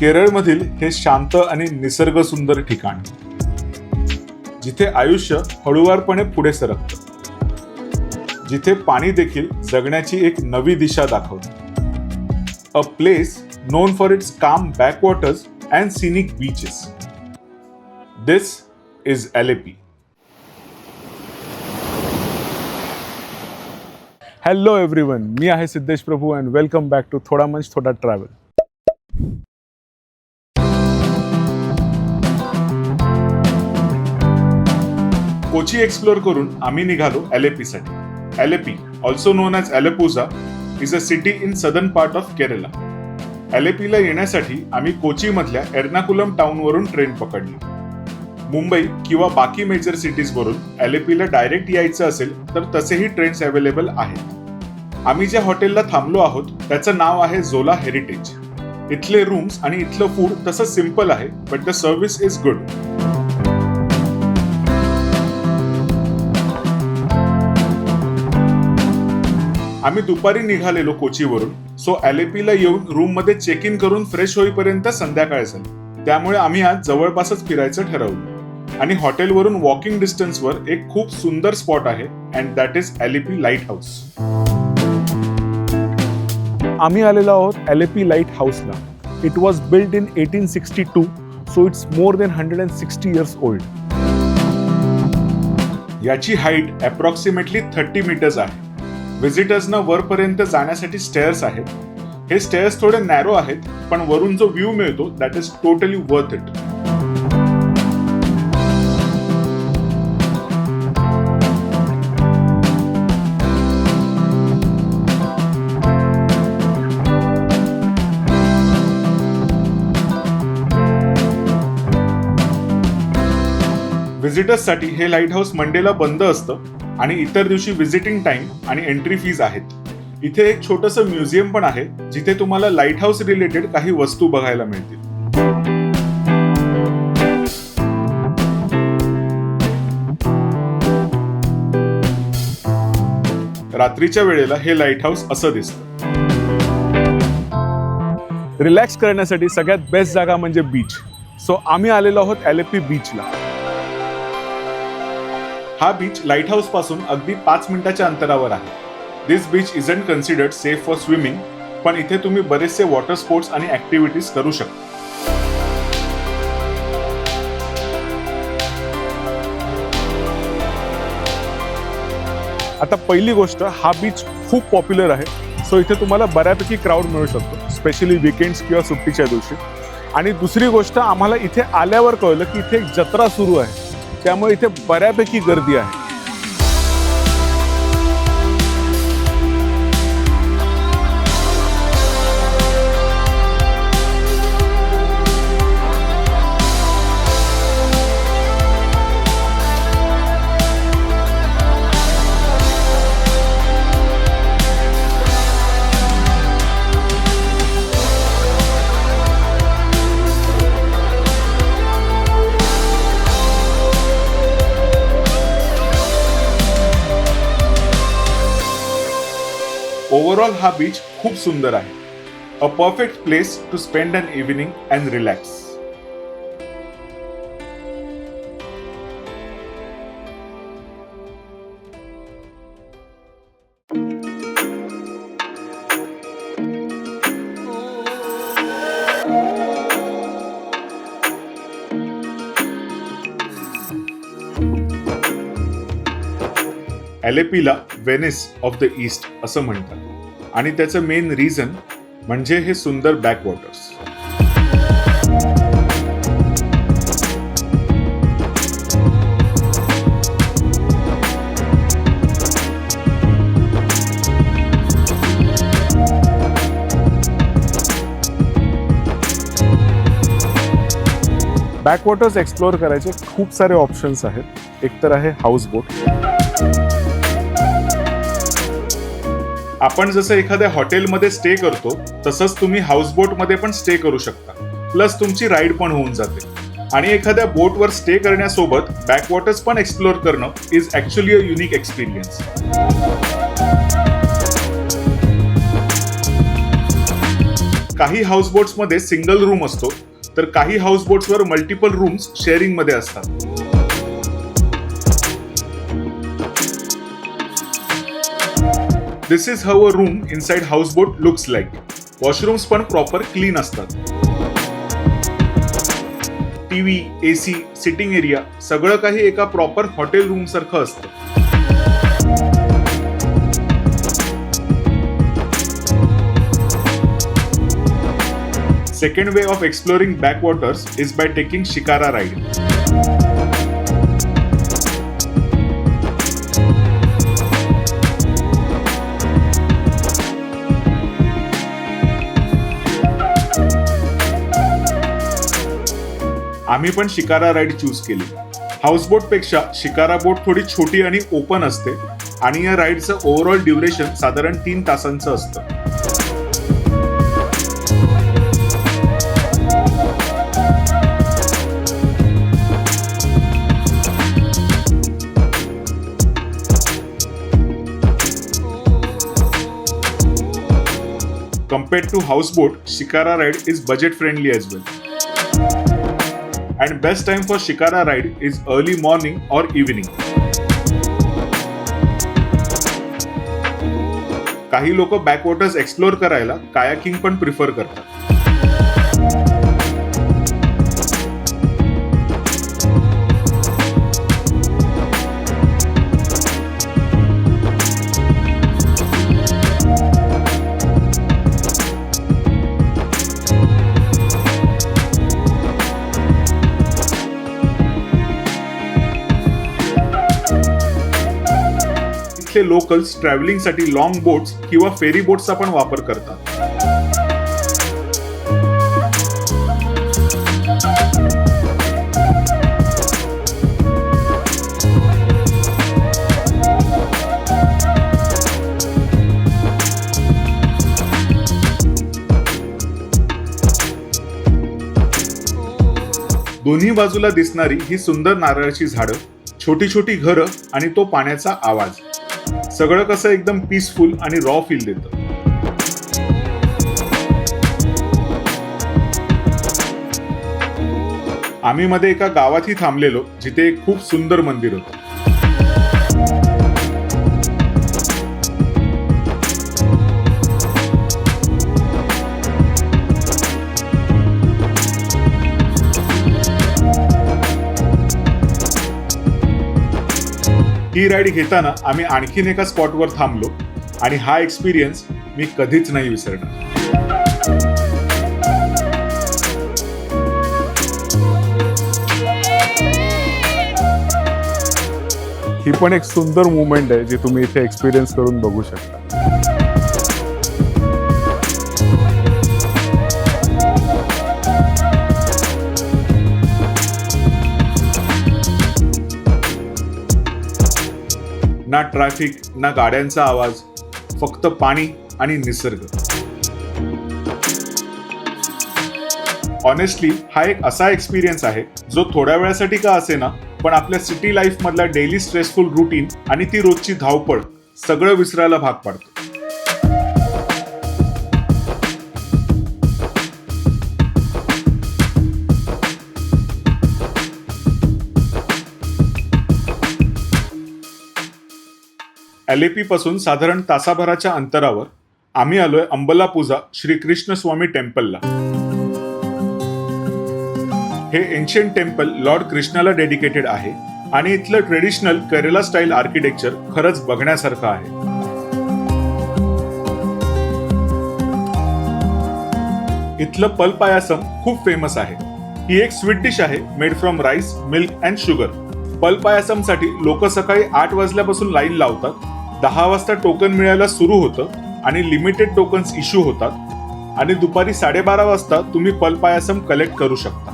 केरळमधील हे शांत आणि निसर्ग सुंदर ठिकाण, जिथे आयुष्य हळुवारपणे पुढे सरकतं, जिथे पाणी देखील जगण्याची एक नवी दिशा दाखवतं. A place known for its calm backwaters and scenic beaches. This is Alleppey. Hello everyone, मी आहे Siddhesh Prabhu and welcome back to थोडा मंच थोडा ट्रॅव्हल. कोची एक्सप्लोर करून आम्ही निघालो एलेपीसाठी. Alleppey, also known as Alappuzha, is a city in southern part of Kerala. एलेपीला येण्यासाठी आम्ही कोचीमधल्या एर्नाकुलम टाउनवरून ट्रेन पकडली. मुंबई किंवा बाकी मेजर सिटीजवरून एलेपीला डायरेक्ट यायचं असेल तर तसेही ट्रेन्स अवेलेबल आहेत. आम्ही ज्या हॉटेलला थांबलो आहोत त्याचं नाव आहे झोला हेरिटेज. इथले रूम्स आणि इथलं फूड तसं सिम्पल आहे, but the service is good. आम्ही दुपारी निघालेलो कोचीवरून, सो एलेपीला येऊन रूम मध्ये चेक इन करून फ्रेश होईपर्यंत संध्याकाळ झाली. त्यामुळे आम्ही आज जवळपासच फिरायचं ठरवलं आणि हॉटेलवरून वॉकिंग डिस्टन्सवर एक खूप सुंदर स्पॉट आहे and that is Alleppey light house. आम्ही आलेलो आहोत एलेपी लाईट हाऊसला. It was build in 1862, so it's more than 160 years old. याची हाईट अप्रॉक्सिमेटली 30 मीटर्स आहे. व्हिजिटर्सना वरपर्यंत जाण्यासाठी स्टेअर्स आहेत. हे स्टेअर्स थोडे नॅरो आहेत, पण वरून जो व्ह्यू मिळतो that is totally worth it. व्हिजिटर्ससाठी हे लाईट हाऊस मंडेला बंद असतं आणि इतर दिवशी व्हिजिटिंग टाइम आणि एंट्री फीज आहेत. इथे एक छोटंसं म्युझियम पण आहे, जिथे तुम्हाला लाईट हाऊस रिलेटेड काही वस्तू बघायला मिळतील. रात्रीच्या वेळेला हे लाईट हाऊस असं दिसतं. रिलॅक्स करण्यासाठी सगळ्यात बेस्ट जागा म्हणजे बीच. सो आम्ही आलेलो आहोत एलेपी बीचला. हा बीच लाईट हाऊस पासून अगदी 5 मिनिटाच्या अंतरावर आहे. This beach isn't considered safe for swimming, पण इथे तुम्ही बरेचसे वॉटर स्पोर्ट्स आणि ऍक्टिव्हिटीज करू शकता. आता पहिली गोष्ट, हा बीच खूप पॉप्युलर आहे, सो इथे तुम्हाला बऱ्यापैकी क्राऊड मिळू शकतो, स्पेशली वीकेंड्स किंवा सुट्टीच्या दिवशी. आणि दुसरी गोष्ट, आम्हाला इथे आल्यावर कळलं की इथे एक जत्रा सुरू आहे, त्यामुळे इथे बऱ्यापैकी गर्दी आहे. ओव्हरऑल हा बीच खूप सुंदर आहे. A perfect place to spend an evening and relax. एलेपीला वेनिस ऑफ द ईस्ट असं म्हणतात आणि त्याचं मेन रिझन म्हणजे हे सुंदर बॅकवॉटर्स. बॅकवॉटर्स एक्सप्लोअर करायचे खूप सारे ऑप्शन्स आहेत. एक तर आहे हाऊस बोट. आपण जसं एखाद्या हॉटेलमध्ये स्टे करतो तसंच तुम्ही हाऊसबोटमध्ये पण स्टे करू शकता. प्लस तुमची राईड पण होऊन जाते. आणि एखाद्या बोटवर स्टे करण्यासोबत बॅकवॉटर्स पण एक्सप्लोर करणं is actually a unique experience. काही हाऊसबोट्स मध्ये सिंगल रूम असतो, तर काही हाऊसबोट्सवर मल्टिपल रूम्स शेअरिंग मध्ये असतात. This is how a room inside houseboat looks like. Washrooms पण प्रॉपर क्लीन असतात. टीव्ही, एसी, सिटिंग एरिया सगळं काही एका प्रॉपर हॉटेल रूम सारखं असतं. Second way of exploring backwaters is by taking shikara ride. आम्ही पण शिकारा राईड चूज केली. हाऊसबोट पेक्षा शिकारा बोट थोडी छोटी आणि ओपन असते आणि या राईडचं ओव्हरऑल ड्युरेशन साधारण 3 तासांचं असतं. Compared to houseboat, Shikara ride is budget friendly as well. And best time for Shikara ride is early morning or evening. काही लोक बॅकवॉटर्स एक्सप्लोर करायला कायाकिंग पण प्रिफर करतात. इथले लोकल्स ट्रॅव्हलिंगसाठी लॉंग बोट्स किंवा फेरी बोट्सचा पण वापर करतात. दोन्ही बाजूला दिसणारी ही सुंदर नारळाची झाडं, छोटी छोटी घरं आणि तो पाण्याचा आवाज, सगळं कसं एकदम पीसफुल आणि रॉ फील देतं. आम्ही मध्ये एका गावातही थांबलेलो जिथे एक खूप सुंदर मंदिर होतं. ही राईड घेताना आम्ही आणखीन एका स्पॉटवर थांबलो आणि हा एक्सपिरियन्स मी कधीच नाही विसरणार. ही पण एक सुंदर मुवमेंट आहे जी तुम्ही इथे एक्सपिरियन्स करून बघू शकता. ना ट्रॅफिक, ना गाड्यांचा आवाज, फक्त पाणी आणि निसर्ग. ऑनेस्टली हा एक असा एक्सपिरियन्स आहे जो थोड्या वेळासाठी का असेना पण आपल्या सिटी लाईफ मधला डेली स्ट्रेसफुल रुटीन आणि ती रोजची धावपळ सगळं विसरायला भाग पाडतो. LAP पासून साधारण तासाभराच्या अंतरावर आम्ही आलोय अंबलापुजा श्री कृष्ण स्वामी टेम्पलला. हे एन्शियंट टेम्पल लॉर्ड कृष्णाला डेडिकेटेड आहे आणि इथलं ट्रेडिशनल केरला स्टाईल आर्किटेक्चर खरंच बघण्यासारखं आहे. इथलं पल पायासम खूप फेमस आहे. ही एक स्वीट डिश आहे made from rice, milk and sugar. पल पायासम साठी लोक सकाळी 8 वाजल्यापासून लाईन लावतात. 10 वाजता टोकन मिळायला सुरू होतं आणि लिमिटेड टोकन्स इश्यू होतात आणि दुपारी 12:30 वाजता तुम्ही पल पायासम कलेक्ट करू शकता.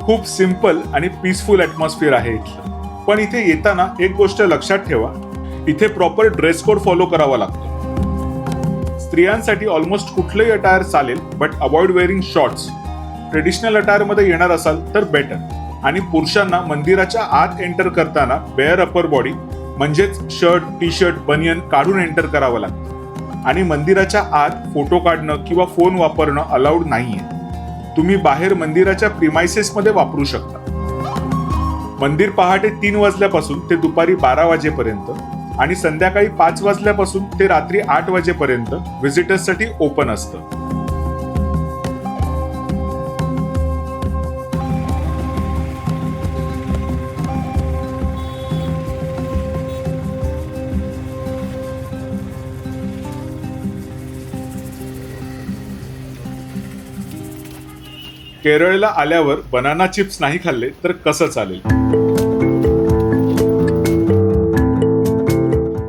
खूप सिंपल आणि पीसफुल ॲटमॉस्फिअर आहे इथलं. पण इथे येताना एक गोष्ट लक्षात ठेवा, इथे प्रॉपर ड्रेस कोड फॉलो करावा लागतो. स्त्रियांसाठी ऑलमोस्ट कुठलंही अटायर चालेल, but avoid wearing shorts. Traditional attire मध्ये येणार असाल तर बेटर. आणि पुरुषांना मंदिराच्या आत एंटर करताना बेअर अपर बॉडी म्हणजेच शर्ट, टी शर्ट, बनियन काढून एंटर करावं लागतं. आणि मंदिराच्या आत फोटो काढणं किंवा फोन वापरणं अलाउड नाहीये. तुम्ही बाहेर मंदिराच्या प्रिमाइसेसमध्ये वापरू शकता. मंदिर पहाटे 3 वाजल्यापासून ते दुपारी 12 वाजेपर्यंत आणि संध्याकाळी 5 वाजल्यापासून ते रात्री 8 वाजेपर्यंत व्हिजिटर्ससाठी ओपन असतं. केरळला आल्यावर बनाना चिप्स नाही खाल्ले तर कसं चालेल.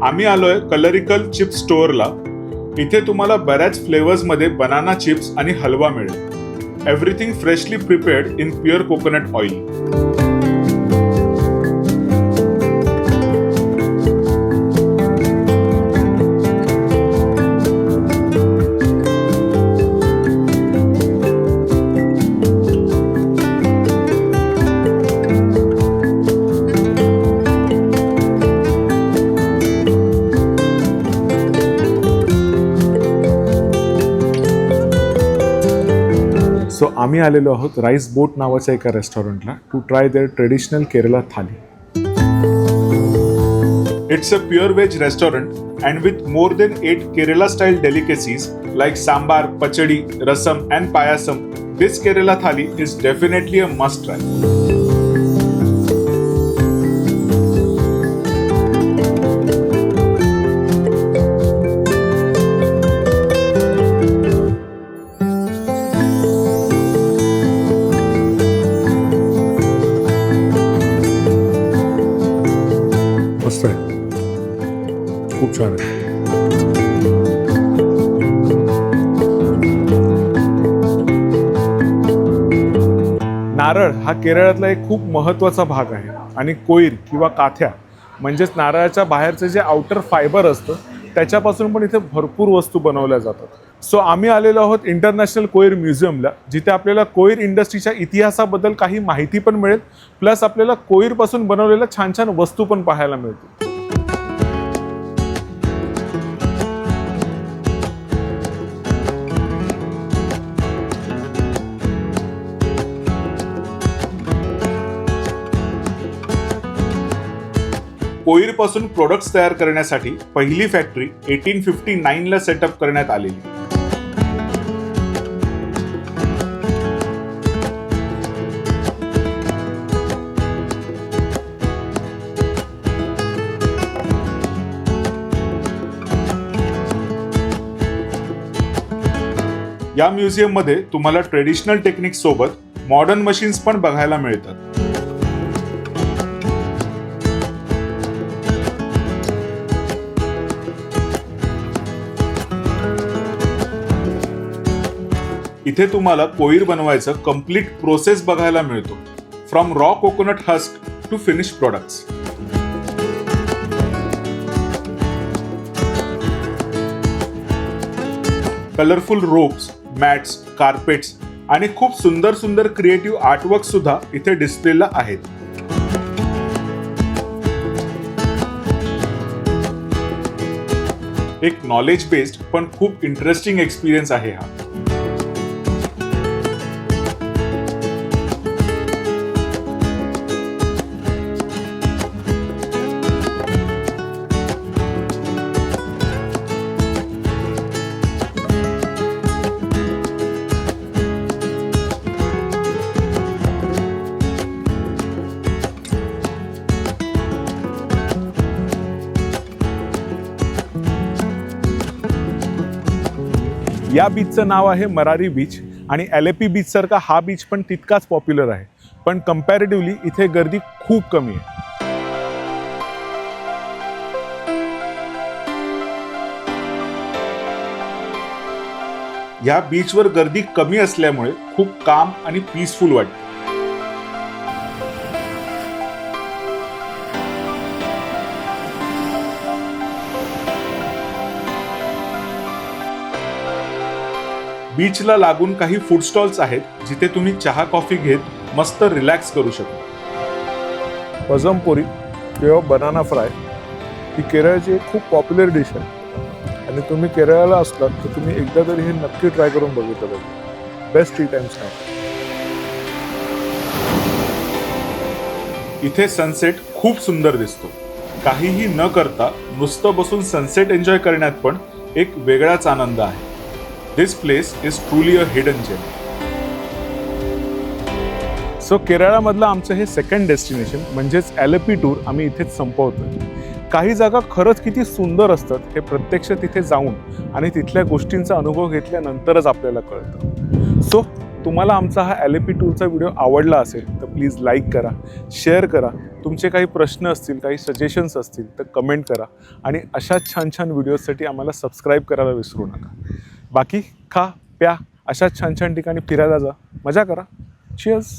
आम्ही आलोय कलरिकल चिप्स स्टोअरला. इथे तुम्हाला बऱ्याच फ्लेवर्स मध्ये बनाना चिप्स आणि हलवा मिळेल. Everything freshly prepared in pure coconut oil. So आम्ही आलेलो आहोत राईस बोट नावाच्या एका रेस्टॉरंटला to try their traditional Kerala thali. It's a pure veg restaurant and with more than 8 Kerala style delicacies like sambar, pachadi, rasam and payasam, this Kerala thali is definitely a must try. मस्त आहे, खूप छान आहे. नारळ हा केरळातला एक खूप महत्त्वाचा भाग आहे आणि कोईर किंवा काथ्या म्हणजेच नारळाच्या बाहेरचं जे आउटर फायबर असतं त्याच्यापासून पण इथे भरपूर वस्तू बनवल्या जातात. सो आम्ही आलेलो आहोत इंटरनॅशनल कोईर म्युझियमला, जिथे आपल्याला कोईर इंडस्ट्रीच्या इतिहासाबद्दल काही माहिती पण मिळेल, प्लस आपल्याला कोईरपासून बनवलेल्या छान छान वस्तू पण पाहायला मिळतील. कोईर पासून प्रोडक्ट्स तयार करण्यासाठी पहिली फॅक्टरी 1859 ला सेटअप करण्यात आलेली. या म्युझियम मध्ये तुम्हाला ट्रेडिशनल टेक्निक्स सोबत मॉडर्न मशीन्स पण बघायला मिळतात. इथे तुम्हाला कोईर बनवायचं कम्प्लीट प्रोसेस बघायला मिळतो, from raw coconut husk to finish products. Colourful ropes, mats, carpets आणि खूप सुंदर सुंदर क्रिएटिव्ह आर्टवर्क सुद्धा इथे डिस्प्लेला आहेत. एक नॉलेज बेस्ड पण खूप इंटरेस्टिंग एक्सपिरियन्स आहे हा. या बीचचं नाव आहे मरारी बीच आणि एलेपी बीच सारखा हा बीच पण तितकाच पॉप्युलर आहे, पण कंपॅरेटिव्हली इथे गर्दी खूप कमी आहे. या बीचवर गर्दी कमी असल्यामुळे खूप काम आणि पीसफुल वाटते. बीचला लागून काही फूड स्टॉल्स आहेत, जिथे तुम्ही चहा कॉफी घेत मस्त रिलॅक्स करू शकता. पजमपोरी किंवा बनाना फ्राय ही केरळची एक खूप पॉप्युलर डिश आहे आणि तुम्ही केरळला असलात तर तुम्ही एकदा तरी हे नक्की ट्राय करून बघितलं पाहिजे. Best T time snack. इथे सनसेट खूप सुंदर दिसतो. काहीही न करता नुसतं बसून सनसेट एन्जॉय करण्यात पण एक वेगळाच आनंद आहे. This place is truly a hidden gem. So केरळामधलं आमचं हे सेकंड डेस्टिनेशन म्हणजेच ॲलेपी टूर आम्ही इथेच संपवतोय. काही जागा खरंच किती सुंदर असतात हे प्रत्यक्ष तिथे जाऊन आणि तिथल्या गोष्टींचा अनुभव घेतल्यानंतरच आपल्याला कळतं. सो तुम्हाला आमचा हा ॲलेपी टूरचा व्हिडिओ आवडला असेल तर प्लीज लाईक करा, शेअर करा. तुमचे काही प्रश्न असतील, काही सजेशन्स असतील तर कमेंट करा आणि अशा छान छान व्हिडिओजसाठी आम्हाला सबस्क्राईब करायला विसरू नका. बाकी खा प्या, अशा छान छान ठिकाणी फिरायला जा, मजा करा. चिअर्स.